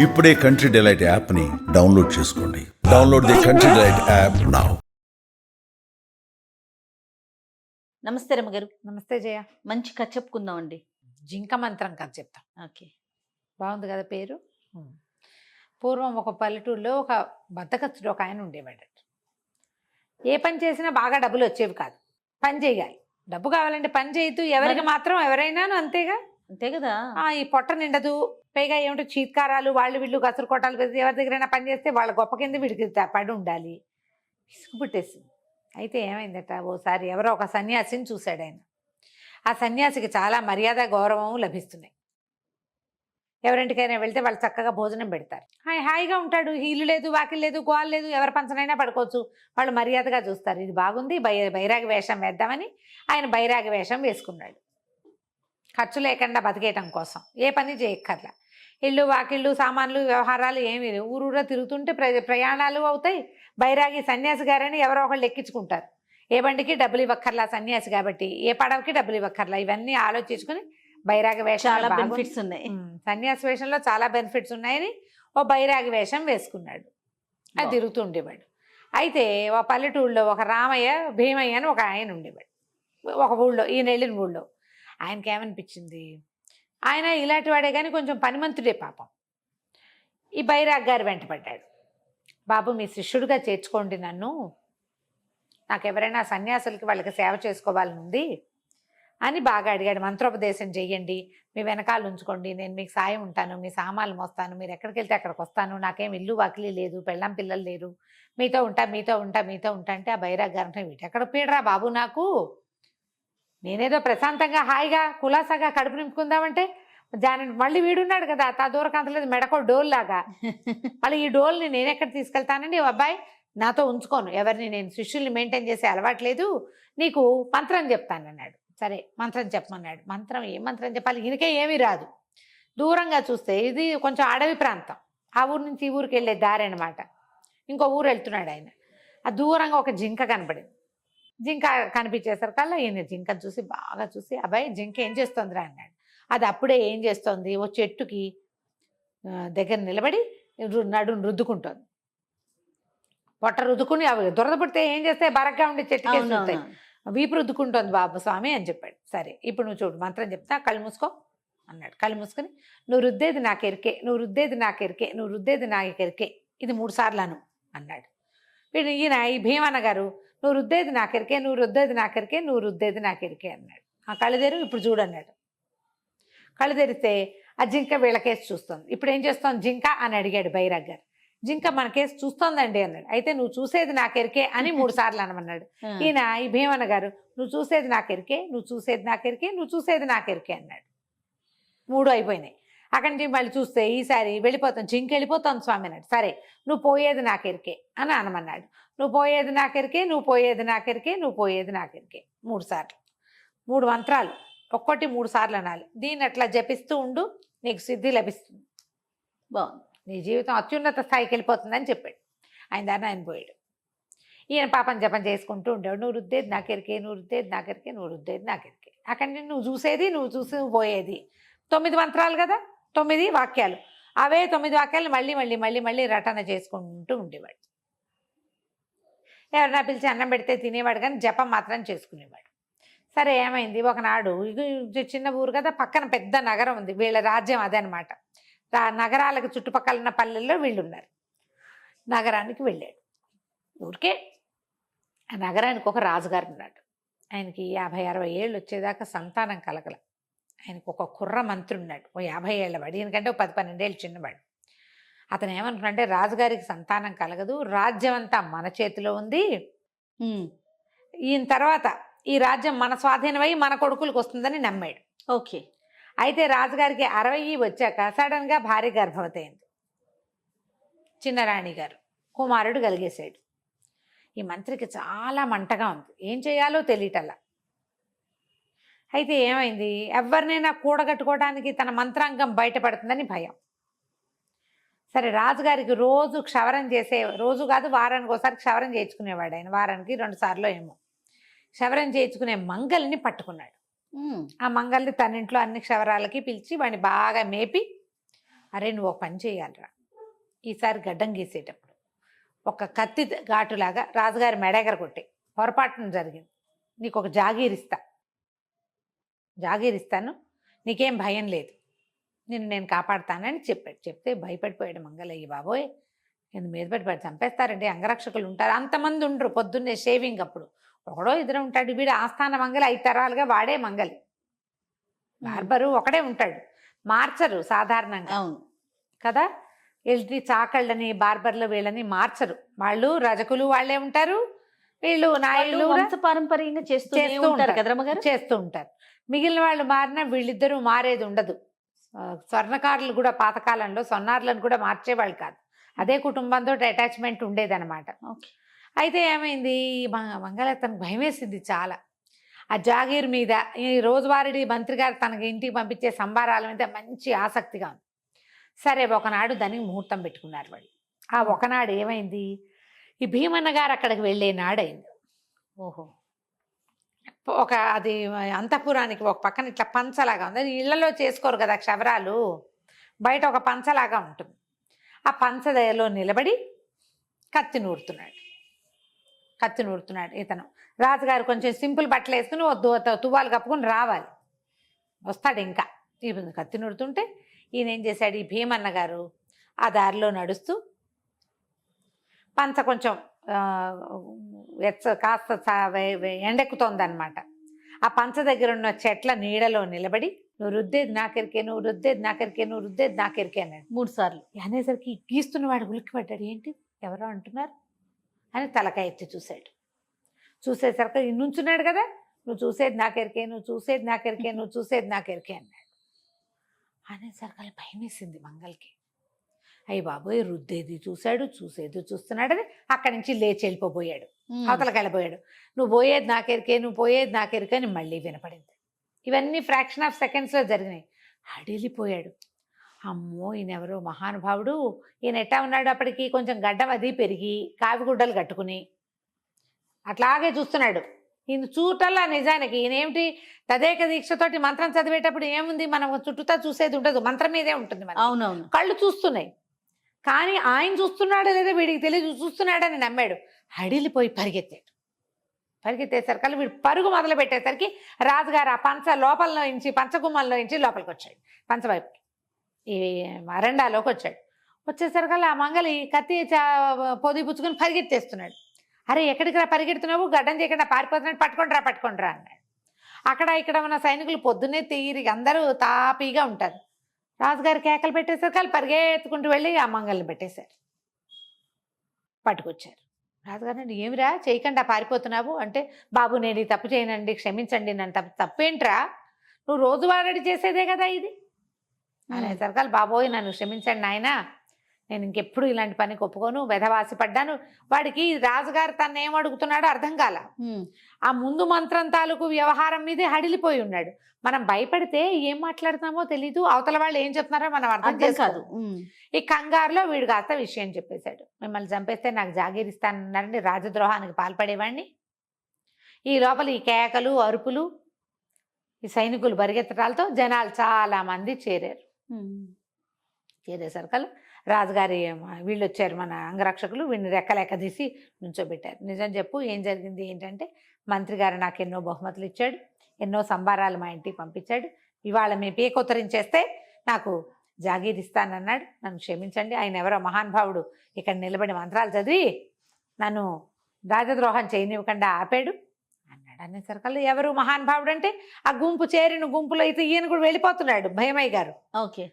ఇప్పుడే country delight యాప్ని download చేసుకోండి. Download the country delight app now. నమస్తే రమ్మగారు. నమస్తే జయ. మంచి కథ చెప్పుకుందామండి. జింక మంత్రం కథ చెప్తాం. ఓకే, బాగుంది కదా పేరు. పూర్వం ఒక పల్లెటూరులో ఒక బద్దకస్తుడు ఒక ఆయన ఉండేవాడు. ఏ పని చేసినా బాగా డబ్బులు వచ్చేవి కాదు. పని చేయాలి, డబ్బు కావాలంటే పని చేయొద్దు. ఎవరికి మాత్రం ఎవరైనా అంతేగా, అంతే కదా. ఈ పొట్ట నిండదు. పైగా ఏమిటో చీత్కారాలు, వాళ్ళు వీళ్ళు గసురు కొట్టాలు పెట్టి ఎవరి దగ్గరైనా పని చేస్తే వాళ్ళ గొప్ప కింద వీడికి పడి ఉండాలి. విసుగు పుట్టేసింది. అయితే ఏమైందట, ఓసారి ఎవరో ఒక సన్యాసిని చూశాడు ఆయన. ఆ సన్యాసికి చాలా మర్యాద గౌరవం లభిస్తున్నాయి. ఎవరింటికైనా వెళ్తే వాళ్ళు చక్కగా భోజనం పెడతారు. హాయిగా ఉంటాడు. ఇల్లు లేదు, వాకిలు లేదు, గోలు లేదు, ఎవరి పంచనైనా పడుకోవచ్చు. వాళ్ళు మర్యాదగా చూస్తారు. ఇది బాగుంది, బైరాగి వేషం వేద్దామని ఆయన బైరాగి వేషం వేసుకున్నాడు. ఖర్చు లేకుండా బతికేయటం కోసం ఏ పని చేయక్కర్లా. ఇల్లు వాకిళ్ళు సామాన్లు వ్యవహారాలు ఏమీ లేవు. ఊరూరా తిరుగుతుంటే ప్రయాణాలు అవుతాయి. బైరాగి సన్యాసి గారని ఎవరో ఒకళ్ళు ఎక్కించుకుంటారు. ఏ బండికి డబ్బులు ఇవ్వక్కర్లా, సన్యాసి కాబట్టి. ఏ పడవకి డబ్బులు ఇవ్వక్కర్లా. ఇవన్నీ ఆలోచించుకుని బైరాగి వేషం, చాలా బెనిఫిట్స్ ఉన్నాయి. సన్యాసి వేషంలో చాలా బెనిఫిట్స్ ఉన్నాయని ఓ బైరాగి వేషం వేసుకున్నాడు. అది తిరుగుతూ ఉండేవాడు. అయితే ఓ పల్లెటూళ్ళలో ఒక రామయ్య భీమయ్య అని ఒక ఆయన ఉండేవాడు. ఒక ఊళ్ళో, ఈయన వెళ్ళిన ఊళ్ళో. ఆయనకి ఏమనిపించింది, ఆయన ఇలాంటి వాడే కానీ కొంచెం పనిమంతుడే పాపం. ఈ బైరాగ్ గారు వెంటపడ్డాడు. బాబు, మీ శిష్యుడిగా చేర్చుకోండి నన్ను, నాకు ఎవరైనా సన్యాసులకి వాళ్ళకి సేవ చేసుకోవాలని ఉంది అని బాగా అడిగాడు. మంత్రోపదేశం చెయ్యండి, మీ వెనకాల ఉంచుకోండి, నేను మీకు సాయం ఉంటాను, మీ సామాన్లు మోస్తాను, మీరు ఎక్కడికి వెళ్తే అక్కడికి వస్తాను, నాకేం ఇల్లు వాకిలి లేదు, పెళ్ళం పిల్లలు లేరు, మీతో ఉంటా మీతో ఉంటా మీతో ఉంటా అంటే ఆ బైరాగ్ గారు అంటే, వీటెక్కడ పీడరా బాబు, నాకు నేనేదో ప్రశాంతంగా హాయిగా కులాసాగా కడుపు నింపుకుందామంటే మళ్ళీ వీడున్నాడు కదా, తా దూరకంతలేదు, మెడకో డోల్ లాగా. మళ్ళీ ఈ డోల్ని నేను ఎక్కడ తీసుకెళ్తానండి, అబ్బాయి నాతో ఉంచుకోను, ఎవరిని నేను శిష్యుల్ని మెయింటైన్ చేసే అలవాట్లేదు, నీకు మంత్రం చెప్తానన్నాడు. సరే మంత్రం చెప్పమన్నాడు. మంత్రం ఏ మంత్రం చెప్పాలి, ఈయనకే ఏమీ రాదు. దూరంగా చూస్తే ఇది కొంచెం అడవి ప్రాంతం, ఆ ఊరు నుంచి ఈ ఊరికి వెళ్ళే దారి అనమాట. ఇంకో ఊరు వెళ్తున్నాడు ఆయన. ఆ దూరంగా ఒక జింక కనపడింది. జింక కనిపించేసరికల్లా ఈయన జింకను చూసి బాగా చూసి, అబ్బాయి జింక ఏం చేస్తుందిరా అన్నాడు. అది అప్పుడే ఏం చేస్తోంది, ఓ చెట్టుకి దగ్గర నిలబడి నడుని రుద్దుకుంటోంది. పొట్ట రుద్దుకుని అవి దురద పుడితే ఏం చేస్తాయి, బరగ్గా ఉండే చెట్టుకి వెళ్తాయి, వీపు రుద్దుకుంటోంది బాబు స్వామి అని చెప్పాడు. సరే ఇప్పుడు నువ్వు చూడు, మంత్రం చెప్తా, కళ్ళు మూసుకో అన్నాడు. కళ్ళు మూసుకొని, నువ్వు రుద్దేది నాకెరికే, నువ్వు రుద్దేది నాకెరికే, నువ్వు రుద్దేది నాకెరికే, ఇది 3 సార్లు అను అన్నాడు. వీడు ఈయన ఈ భీమన్న గారు, నువ్వు రుద్దేది నాకెరికే, నువ్వు రుద్దేది నాకెరికే, నువ్వు రుద్దేది నాకెరికే అన్నాడు. ఆ కళ్ళు తెరు, ఇప్పుడు చూడన్నాడు. కళ్ళు తెరిస్తే ఆ జింక వీళ్ళకేసి చూస్తుంది. ఇప్పుడు ఏం చేస్తోంది జింక అని అడిగాడు బైరాగ్ గారు. జింక మన కేసు చూస్తోందండి అన్నాడు. అయితే నువ్వు చూసేది నాకెరికే అని 3 సార్లు అనమన్నాడు. ఈయన ఈ భీమన్న గారు, నువ్వు చూసేది నాకెరికే, నువ్వు చూసేది నాకెరికే, నువ్వు చూసేది నాకెరికే అన్నాడు. 3 అయిపోయినాయి. అక్కడి నుంచి మళ్ళీ చూస్తే ఈసారి వెళ్ళిపోతాను, జింక వెళ్ళిపోతాను స్వామి అన్నాడు. సరే నువ్వు పోయేది నాకెరికే అని అనమన్నాడు. నువ్వు పోయేది నాకెరికే, నువ్వు పోయేది నాకెరికే, నువ్వు పోయేది నాకెరికే 3 సార్లు. 3 మంత్రాలు, ఒక్కటి 3 సార్లు అనాలి. దీన్ని అట్లా జపిస్తూ ఉండు, నీకు సిద్ధి లభిస్తుంది, బాగుంది, నీ జీవితం అత్యున్నత స్థాయికి వెళ్ళిపోతుందని చెప్పాడు. ఆయన దాన్ని ఆయన పోయాడు. ఈయన పాపం జపం చేసుకుంటూ ఉండేవాడు. నువ్వు రుద్దేది నాకెరికే, నువ్వు రుద్దేది నాకెరికే, నువ్వు రుద్దేది నాకెరికే. అక్కడి నుంచి నువ్వు చూసేది, నువ్వు చూసి నువ్వు పోయేది. 9 మంత్రాలు కదా, 9 వాక్యాలు. అవే 9 వాక్యాలు మళ్ళీ మళ్ళీ మళ్ళీ మళ్ళీ రటన చేసుకుంటూ ఉండేవాడు. ఎవరైనా పిలిచి అన్నం పెడితే తినేవాడు, కానీ జపం మాత్రం చేసుకునేవాడు. సరే ఏమైంది, ఒకనాడు ఇది చిన్న ఊరు కదా, పక్కన పెద్ద నగరం ఉంది, వీళ్ళ రాజ్యం అదే అనమాట. నగరాలకు చుట్టుపక్కల ఉన్న పల్లెల్లో వీళ్ళు ఉన్నారు. నగరానికి వెళ్ళాడు. ఊరికే ఆ నగరానికి ఒక రాజుగారు ఉన్నాడు. ఆయనకి 50-60 ఏళ్ళు వచ్చేదాకా సంతానం కలగల. ఆయనకు ఒక కుర్ర మంత్రి ఉన్నాడు, ఓ 50 ఏళ్ళ వాడు, ఈయనకంటే 10-12 ఏళ్ళు చిన్నవాడు. అతను ఏమనుకున్నాడంటే, రాజుగారికి సంతానం కలగదు, రాజ్యం అంతా మన చేతిలో ఉంది, ఈయన తర్వాత ఈ రాజ్యం మన స్వాధీనమై మన కొడుకులకు వస్తుందని నమ్మాడు. ఓకే. అయితే రాజుగారికి 60 వచ్చాక సడన్గా భార్య గర్భవతి అయింది. చిన్న రాణి గారు కుమారుడు కలిగేశాడు. ఈ మంత్రికి చాలా మంటగా ఉంది, ఏం చేయాలో తెలియటల్లా. అయితే ఏమైంది, ఎవరినైనా కూడగట్టుకోవడానికి తన మంత్రాంగం బయటపడుతుందని భయం. సరే రాజుగారికి రోజు క్షవరం చేసే, రోజు కాదు వారానికి ఒకసారి క్షవరం చేయించుకునేవాడు ఆయన, వారానికి 2 సార్లు ఏమో క్షవరం చేయించుకునే మంగల్ని పట్టుకున్నాడు. ఆ మంగల్ని తన ఇంట్లో అన్ని క్షవరాలకి పిలిచి వాడిని బాగా మేపి అరే నువ్వు ఒక పని చేయాలిరా, ఈసారి గడ్డం గీసేటప్పుడు ఒక కత్తి ఘాటులాగా రాజుగారి మెడెగర కొట్టే, పొరపాటున జరిగింది, నీకు ఒక జాగీరిస్తాను, నీకేం భయం లేదు, నేను కాపాడుతానని చెప్పాడు. చెప్తే భయపడిపోయాడు మంగలయ్య. బాబోయ్ నేను మీద పడిపోయాడు, చంపేస్తారండి, అంగరక్షకులు ఉంటారు, అంతమంది ఉండరు. పొద్దున్నే షేవింగ్ అప్పుడు ఒకడో ఇద్దరు ఉంటాడు. వీడు ఆస్థాన మంగలి 5 తరాలుగా వాడే మంగలి, బార్బరు ఒకడే ఉంటాడు, మార్చరు సాధారణంగా. అవును కదా, వీళ్ళని చాకళ్ళని బార్బర్లు వీళ్ళని మార్చరు, వాళ్ళు రజకులు వాళ్ళే ఉంటారు, వీళ్ళు నాయుళ్ళు కూడా వంశపారంపర్యంగా చేస్తూ చేస్తూ ఉంటారు ఉంటారు కదా రమ్మగారు. చేస్తూ ఉంటారు. మిగిలిన వాళ్ళు మారినా వీళ్ళిద్దరూ మారేది ఉండదు. స్వర్ణకారులు కూడా పాతకాలంలో సొన్నారులను కూడా మార్చేవాళ్ళు కాదు, అదే కుటుంబంతో అటాచ్మెంట్ ఉండేదన్నమాట. ఓకే. అయితే ఏమైంది, మంగళ తనకు భయం వేసింది చాలా. ఆ జాగీర్ మీద, ఈ రోజువారీ మంత్రి గారు తనకి ఇంటికి పంపించే సంబారాల మీద మంచి ఆసక్తిగా ఉంది. సరే ఒకనాడు దానికి ముహూర్తం పెట్టుకున్నారు వాళ్ళు. ఆ ఒకనాడు ఏమైంది, ఈ భీమన్న గారు అక్కడికి వెళ్ళే నాడైంది. ఓహో. అది అంతఃపురానికి ఒక పక్కన ఇట్లా పంచలాగా ఉంది, అది ఇళ్లలో చేసుకోరు కదా క్షవరాలు, బయట ఒక పంచలాగా ఉంటుంది. ఆ పంచదయలో నిలబడి కత్తి నూరుతున్నాడు ఇతను. రాజుగారు కొంచెం సింపుల్ బట్టలు వేసుకుని తువ్వాలు కప్పుకొని రావాలి, వస్తాడు. ఇంకా ఈ కత్తి నూరుతుంటే ఈయన ఏం చేశాడు, ఈ భీమన్న గారు ఆ దారిలో నడుస్తూ పంచ కొంచెం కాస్త ఎండెక్కుతోందనమాట. ఆ పంచ దగ్గర ఉన్న చెట్ల నీడలో నిలబడి నువ్వు రుద్దేది నాకెరికే అన్నాడు 3 సార్లు. అనేసరికి గీస్తున్నవాడు ఉలిక్కిపడ్డాడు. ఏంటి ఎవరో అంటున్నారు అని తలకాయ ఎత్తి చూసేసరికి నుంచున్నాడు కదా, నువ్వు చూసేది నాకెరికే అన్నాడు. అనేసరికి అలా భయం వేసింది మంగళకి. అయ్యి బాబోయ్, రుద్దేది చూస్తున్నాడని అక్కడి నుంచి లేచి వెళ్ళిపోయాడు, అవతలకి వెళ్ళిపోయాడు. నువ్వు పోయేది నాకెరికే అని మళ్ళీ వినపడింది. ఇవన్నీ ఫ్రాక్షన్ ఆఫ్ సెకండ్స్లో జరిగినాయి. అడిలిపోయాడు. అమ్మో ఈయన ఎవరో మహానుభావుడు, ఈయన ఎట్టా ఉన్నాడు, అప్పటికి కొంచెం గడ్డం అది పెరిగి కావిగుడ్డలు కట్టుకుని అట్లాగే చూస్తున్నాడు. ఈయన చూటల్లా నిజానికి ఈయన ఏమిటి తదేక దీక్షతోటి మంత్రం చదివేటప్పుడు ఏముంది, మనం చుట్టూతా చూసేది ఉండదు, మంత్రం మీదే ఉంటుంది. అవునవును. కళ్ళు చూస్తున్నాయి, కానీ ఆయన చూస్తున్నాడో లేదో వీడికి తెలియదు, చూస్తున్నాడని నమ్మాడు. హడిలిపోయి పరిగెత్తేసరికి వీడు పరుగు మొదలు పెట్టేసరికి రాజుగారు ఆ పంచ లోపలలో నుంచి పంచగుమ్మంలో నుంచి లోపలికి వచ్చాడు, పంచవైపు ఈ వరండాలోకి వచ్చేసరికి ఆ మంగలి కత్తి పొది పుచ్చుకొని పరిగెత్తేస్తున్నాడు. అరే ఎక్కడికి రా పరిగెడుతున్నావు, గడ్డం చేయకుండా పారిపోతున్నాడు, పట్టుకోండి రా అన్నాడు. అక్కడ ఇక్కడ ఉన్న సైనికులు పొద్దున్నే తీరి అందరూ తాపీగా ఉంటారు. రాజుగారు కేకలు పెట్టేసరికి వాళ్ళు పరిగెత్తుకుంటూ వెళ్ళి ఆ మంగల్ని పట్టుకొచ్చారు. రాజుగారు అంటే ఏమిరా చేయకుండా పారిపోతున్నావు అంటే, బాబు నేను ఈ తప్పు చేయనండి, క్షమించండి, నన్ను తప్పేంట్రా, నువ్వు రోజువారీ చేసేదే కదా ఇది అనేసరికి బాబోయ్ నన్ను క్షమించండి నాయన, నేను ఇంకెప్పుడు ఇలాంటి పనికి ఒప్పుకోను, వెధవాసి పడ్డాను. వాడికి రాజుగారు తను ఏం అడుగుతున్నాడో అర్థం కాల. ఆ ముందు మంత్రం తాలూకు వ్యవహారం మీదే హడిలిపోయి ఉన్నాడు. మనం భయపడితే ఏం మాట్లాడుతున్నామో తెలీదు, అవతల వాళ్ళు ఏం చెప్తున్నారో మనం అర్థం చేసుకోదు. ఈ కంగారులో వీడు కాస్త విషయం చెప్పేశాడు. మిమ్మల్ని చంపేస్తే నాకు జాగీరిస్తానన్నారండి, రాజద్రోహానికి పాల్పడేవాడిని. ఈ లోపల ఈ కేకలు అరుపులు, ఈ సైనికులు పరిగెత్తడాలతో జనాలు చాలా మంది చేరేసరికలు రాజుగారి వీళ్ళు వచ్చారు, మన అంగరక్షకులు, వీడిని రెక్కలెక్క తీసి నుంచోబెట్టారు. నిజం చెప్పు ఏం జరిగింది ఏంటంటే, మంత్రి గారు నాకు ఎన్నో బహుమతులు ఇచ్చాడు, ఎన్నో సంబారాలు మా ఇంటికి పంపించాడు, ఇవాళ మీ పీకొత్తరించేస్తే నాకు జాగీరిస్తానన్నాడు, నన్ను క్షమించండి, ఆయన ఎవరో మహానుభావుడు ఇక్కడ నిలబడి మంత్రాలు చదివి నన్ను రాజద్రోహం చేయనివ్వకుండా ఆపాడు అన్నాడు. అనేసరికల్లా ఎవరు మహానుభావుడు అంటే, ఆ చేరిన గుంపులో అయితే ఈయన కూడా వెళ్ళిపోతున్నాడు భయమయ్య గారు. ఓకే.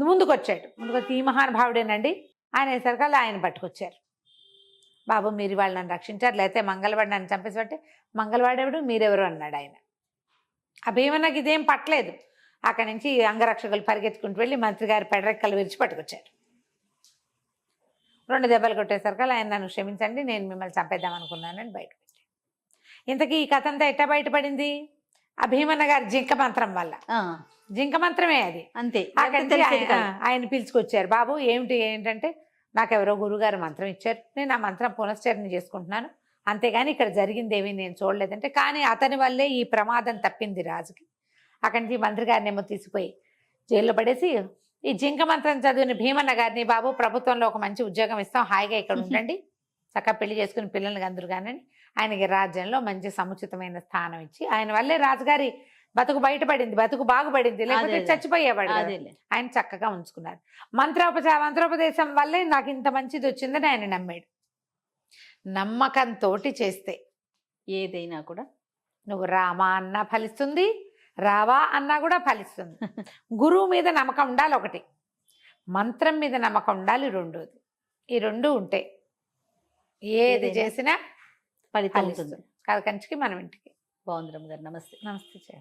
ముందుకు వచ్చి ఈ మహానుభావుడేనండి అనేసరికల్లా ఆయన పట్టుకొచ్చారు. బాబు మీరు వాళ్ళు నన్ను రక్షించారు, లేకపోతే మంగళవాడు నన్ను చంపేసంటే, మంగళవాడెవడు మీరెవరు అన్నాడు ఆయన. ఆ భీమన్నకి ఇదేం పట్టలేదు. అక్కడి నుంచి అంగరక్షకులు పరిగెత్తుకుంటూ వెళ్ళి మంత్రి గారి పెడరెక్కలు విరిచి పట్టుకొచ్చారు. 2 దెబ్బలు కొట్టేసరికి ఆయన నన్ను క్షమించండి, నేను మిమ్మల్ని చంపేద్దాం అనుకున్నానని బయటపెట్టాను. ఇంతకీ ఈ కథ అంతా ఎట్లా బయటపడింది, ఆ భీమన్న గారి జింక మంత్రం వల్ల. జింక మంత్రమే అది, అంతే. ఆయన పిలుచుకొచ్చారు. బాబు ఏంటంటే, నాకెవరో గురుగారు మంత్రం ఇచ్చారు, నేను ఆ మంత్రం పునశ్చరణ చేసుకుంటున్నాను, అంతేగాని ఇక్కడ జరిగింది ఏమీ నేను చూడలేదంటే. కానీ అతని వల్లే ఈ ప్రమాదం తప్పింది రాజుకి. అక్కడి నుంచి మంత్రి గారిని ఏమో తీసిపోయి జైల్లో పడేసి ఈ జింక మంత్రం చదివిన భీమన్న గారిని బాబు ప్రభుత్వంలో ఒక మంచి ఉద్యోగం ఇస్తాం, హాయిగా ఇక్కడ ఉండండి, చక్కగా పెళ్లి చేసుకుని పిల్లల్ని అందరు కానీ ఆయనకి రాజ్యంలో మంచి సముచితమైన స్థానం ఇచ్చి ఆయన వల్లే రాజుగారి బతుకు బయటపడింది, బతుకు బాగుపడింది, లేకపోతే అదే. చచ్చిపోయేవాడు కదా. అదేలే. ఆయన చక్కగా ఉంచుకున్నారు. మంత్రోపదేశం వల్లే నాకు ఇంత మంచిది వచ్చిందని ఆయన నమ్మాడు. నమ్మకంతో చేస్తే ఏదైనా కూడా నువ్వు రామా అన్నా ఫలిస్తుంది, రావా అన్నా కూడా ఫలిస్తుంది. గురువు మీద నమ్మకం ఉండాలి ఒకటి, మంత్రం మీద నమ్మకం ఉండాలి రెండోది. ఈ రెండు ఉంటే ఏది ఏదైనా చేసినా ఫలితం ఫలిస్తుంది. ఉంటుంది. కథ కంచికి మనం ఇంటికి. బాగుంది రమ్మ గారు, నమస్తే. నమస్తే.